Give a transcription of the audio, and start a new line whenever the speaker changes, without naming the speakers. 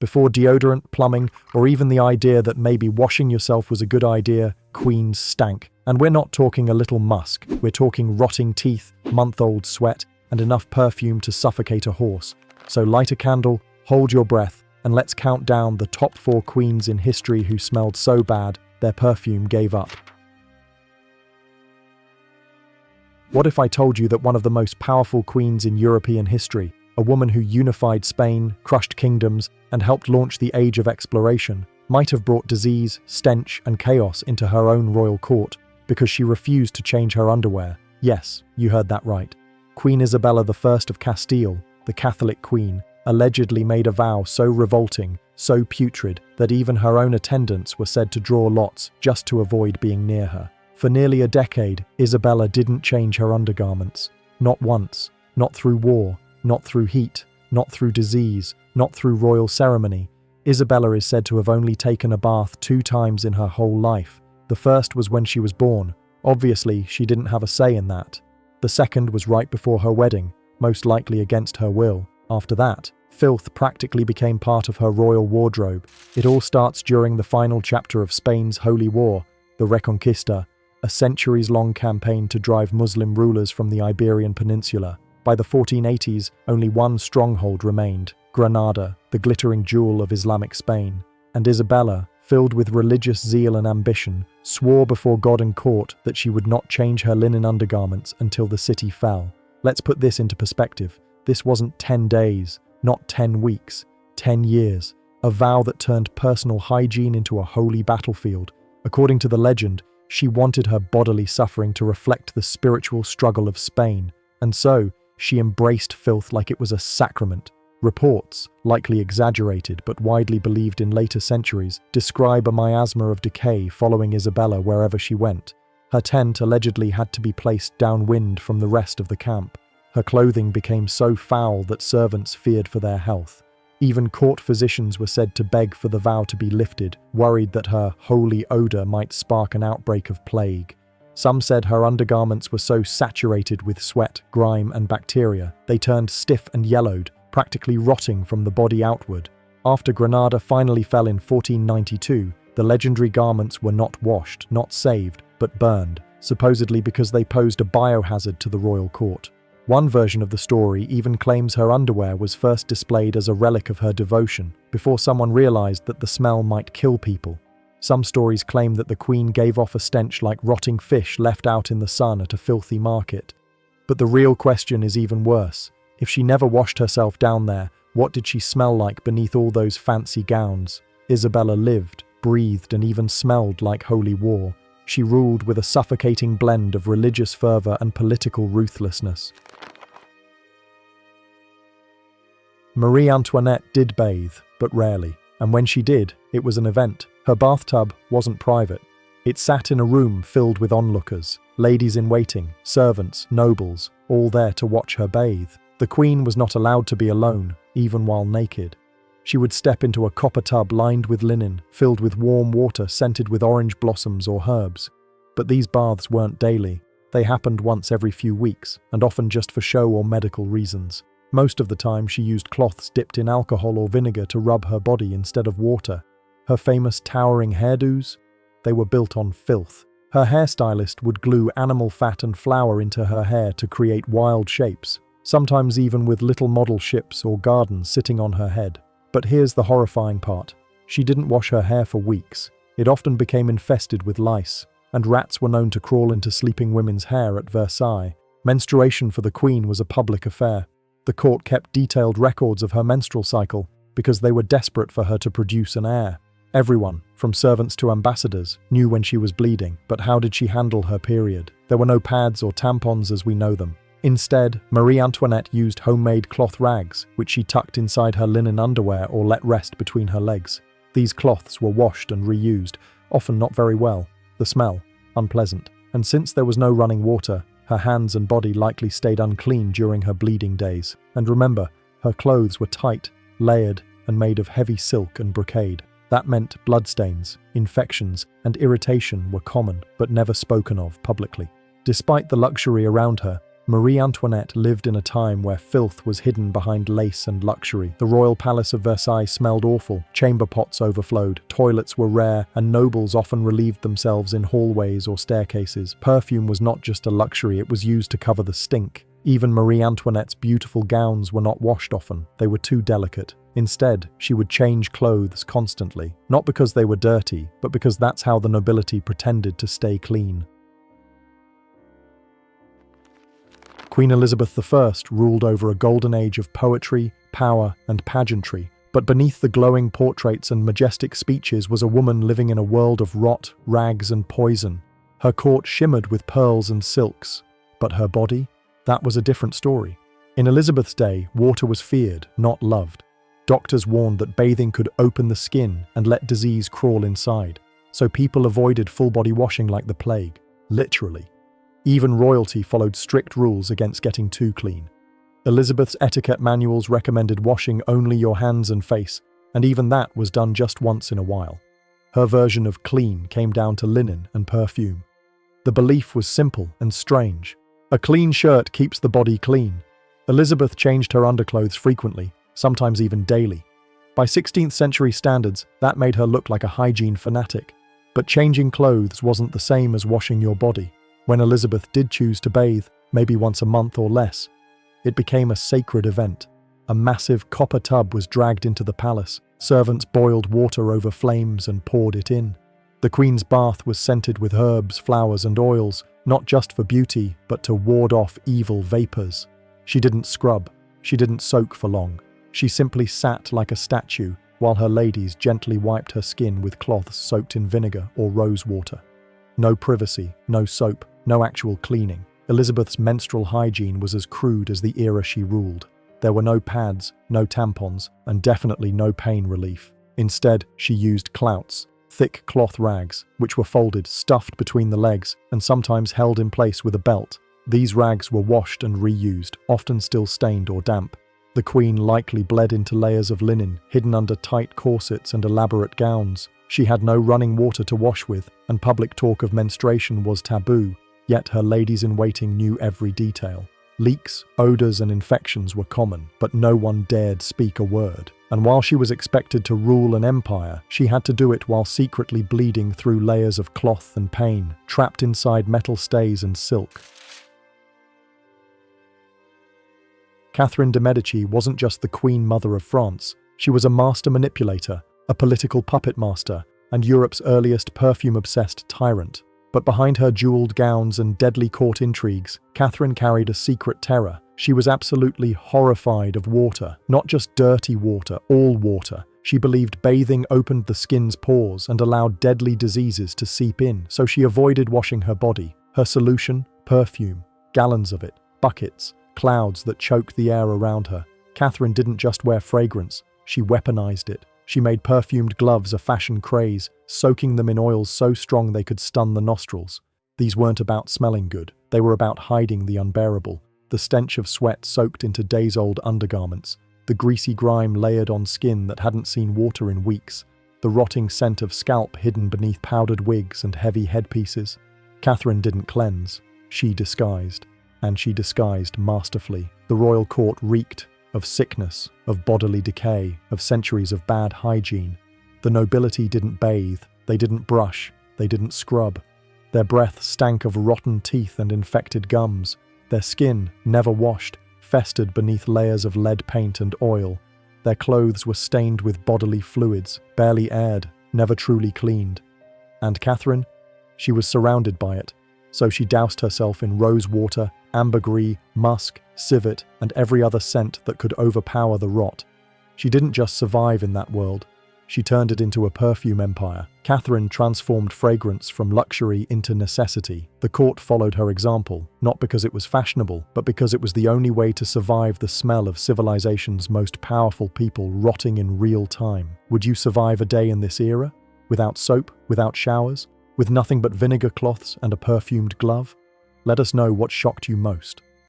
Before deodorant, plumbing, or even the idea that maybe washing yourself was a good idea, queens stank. And we're not talking a little musk, we're talking rotting teeth, month-old sweat, and enough perfume to suffocate a horse. So light a candle, hold your breath, and let's count down the top 4 queens in history who smelled so bad, their perfume gave up. What if I told you that one of the most powerful queens in European history, a woman who unified Spain, crushed kingdoms, and helped launch the age of exploration, might have brought disease, stench, and chaos into her own royal court because she refused to change her underwear? Yes, you heard that right. Queen Isabella I of Castile, the Catholic queen, allegedly made a vow so revolting, so putrid, that even her own attendants were said to draw lots just to avoid being near her. For nearly a decade, Isabella didn't change her undergarments. Not once. Not through war. Not through heat. Not through disease. Not through royal ceremony. Isabella is said to have only taken a bath 2 times in her whole life. The first was when she was born. Obviously, she didn't have a say in that. The second was right before her wedding, most likely against her will. After that, filth practically became part of her royal wardrobe. It all starts during the final chapter of Spain's Holy War, the Reconquista, a centuries-long campaign to drive Muslim rulers from the Iberian Peninsula. By the 1480s, only one stronghold remained, Granada, the glittering jewel of Islamic Spain. And Isabella, filled with religious zeal and ambition, swore before God and court that she would not change her linen undergarments until the city fell. Let's put this into perspective. This wasn't 10 days, not 10 weeks, 10 years. A vow that turned personal hygiene into a holy battlefield. According to the legend, she wanted her bodily suffering to reflect the spiritual struggle of Spain, and so she embraced filth like it was a sacrament. Reports, likely exaggerated but widely believed in later centuries, describe a miasma of decay following Isabella wherever she went. Her tent allegedly had to be placed downwind from the rest of the camp. Her clothing became so foul that servants feared for their health. Even court physicians were said to beg for the vow to be lifted, worried that her holy odor might spark an outbreak of plague. Some said her undergarments were so saturated with sweat, grime, and bacteria, they turned stiff and yellowed, practically rotting from the body outward. After Granada finally fell in 1492, the legendary garments were not washed, not saved, but burned, supposedly because they posed a biohazard to the royal court. One version of the story even claims her underwear was first displayed as a relic of her devotion, before someone realized that the smell might kill people. Some stories claim that the queen gave off a stench like rotting fish left out in the sun at a filthy market. But the real question is even worse. If she never washed herself down there, what did she smell like beneath all those fancy gowns? Isabella lived, breathed, and even smelled like holy war. She ruled with a suffocating blend of religious fervor and political ruthlessness. Marie Antoinette did bathe, but rarely. And when she did, it was an event. Her bathtub wasn't private. It sat in a room filled with onlookers, ladies in waiting, servants, nobles, all there to watch her bathe. The queen was not allowed to be alone, even while naked. She would step into a copper tub lined with linen, filled with warm water scented with orange blossoms or herbs. But these baths weren't daily. They happened once every few weeks, and often just for show or medical reasons. Most of the time she used cloths dipped in alcohol or vinegar to rub her body instead of water. Her famous towering hairdos? They were built on filth. Her hairstylist would glue animal fat and flour into her hair to create wild shapes, sometimes even with little model ships or gardens sitting on her head. But here's the horrifying part. She didn't wash her hair for weeks. It often became infested with lice, and rats were known to crawl into sleeping women's hair at Versailles. Menstruation for the queen was a public affair. The court kept detailed records of her menstrual cycle because they were desperate for her to produce an heir. Everyone, from servants to ambassadors, knew when she was bleeding, but how did she handle her period? There were no pads or tampons as we know them. Instead, Marie Antoinette used homemade cloth rags, which she tucked inside her linen underwear or let rest between her legs. These cloths were washed and reused, often not very well. The smell, unpleasant. And since there was no running water, her hands and body likely stayed unclean during her bleeding days. And remember, her clothes were tight, layered, and made of heavy silk and brocade. That meant bloodstains, infections, and irritation were common, but never spoken of publicly. Despite the luxury around her, Marie Antoinette lived in a time where filth was hidden behind lace and luxury. The royal palace of Versailles smelled awful, chamber pots overflowed, toilets were rare, and nobles often relieved themselves in hallways or staircases. Perfume was not just a luxury, it was used to cover the stink. Even Marie Antoinette's beautiful gowns were not washed often, they were too delicate. Instead, she would change clothes constantly, not because they were dirty, but because that's how the nobility pretended to stay clean. Queen Elizabeth I ruled over a golden age of poetry, power, and pageantry, but beneath the glowing portraits and majestic speeches was a woman living in a world of rot, rags, and poison. Her court shimmered with pearls and silks, but her body? That was a different story. In Elizabeth's day, water was feared, not loved. Doctors warned that bathing could open the skin and let disease crawl inside, so people avoided full-body washing like the plague, literally. Even royalty followed strict rules against getting too clean. Elizabeth's etiquette manuals recommended washing only your hands and face, and even that was done just once in a while. Her version of clean came down to linen and perfume. The belief was simple and strange. A clean shirt keeps the body clean. Elizabeth changed her underclothes frequently, sometimes even daily. By 16th century standards, that made her look like a hygiene fanatic. But changing clothes wasn't the same as washing your body. When Elizabeth did choose to bathe, maybe once a month or less, it became a sacred event. A massive copper tub was dragged into the palace. Servants boiled water over flames and poured it in. The Queen's bath was scented with herbs, flowers, and oils, not just for beauty, but to ward off evil vapors. She didn't scrub. She didn't soak for long. She simply sat like a statue, while her ladies gently wiped her skin with cloths soaked in vinegar or rose water. No privacy, no soap, no actual cleaning. Elizabeth's menstrual hygiene was as crude as the era she ruled. There were no pads, no tampons, and definitely no pain relief. Instead, she used clouts, thick cloth rags, which were folded, stuffed between the legs, and sometimes held in place with a belt. These rags were washed and reused, often still stained or damp. The Queen likely bled into layers of linen, hidden under tight corsets and elaborate gowns. She had no running water to wash with, and public talk of menstruation was taboo. Yet her ladies-in-waiting knew every detail. Leaks, odors, and infections were common, but no one dared speak a word. And while she was expected to rule an empire, she had to do it while secretly bleeding through layers of cloth and pain, trapped inside metal stays and silk. Catherine de' Medici wasn't just the Queen Mother of France. She was a master manipulator, a political puppet master, and Europe's earliest perfume-obsessed tyrant. But behind her jeweled gowns and deadly court intrigues, Catherine carried a secret terror. She was absolutely horrified of water, not just dirty water, all water. She believed bathing opened the skin's pores and allowed deadly diseases to seep in, so she avoided washing her body. Her solution? Perfume. Gallons of it. Buckets. Clouds that choked the air around her. Catherine didn't just wear fragrance, she weaponized it. She made perfumed gloves a fashion craze, soaking them in oils so strong they could stun the nostrils. These weren't about smelling good, they were about hiding the unbearable. The stench of sweat soaked into days-old undergarments, the greasy grime layered on skin that hadn't seen water in weeks, the rotting scent of scalp hidden beneath powdered wigs and heavy headpieces. Catherine didn't cleanse, she disguised. And she disguised masterfully. The royal court reeked of sickness, of bodily decay, of centuries of bad hygiene. The nobility didn't bathe, they didn't brush, they didn't scrub. Their breath stank of rotten teeth and infected gums. Their skin, never washed, festered beneath layers of lead paint and oil. Their clothes were stained with bodily fluids, barely aired, never truly cleaned. And Catherine? She was surrounded by it, so she doused herself in rose water, ambergris, musk, civet, and every other scent that could overpower the rot. She didn't just survive in that world, she turned it into a perfume empire. Catherine transformed fragrance from luxury into necessity. The court followed her example, not because it was fashionable, but because it was the only way to survive the smell of civilization's most powerful people rotting in real time. Would you survive a day in this era? Without soap, without showers, with nothing but vinegar cloths and a perfumed glove? Let us know what shocked you most.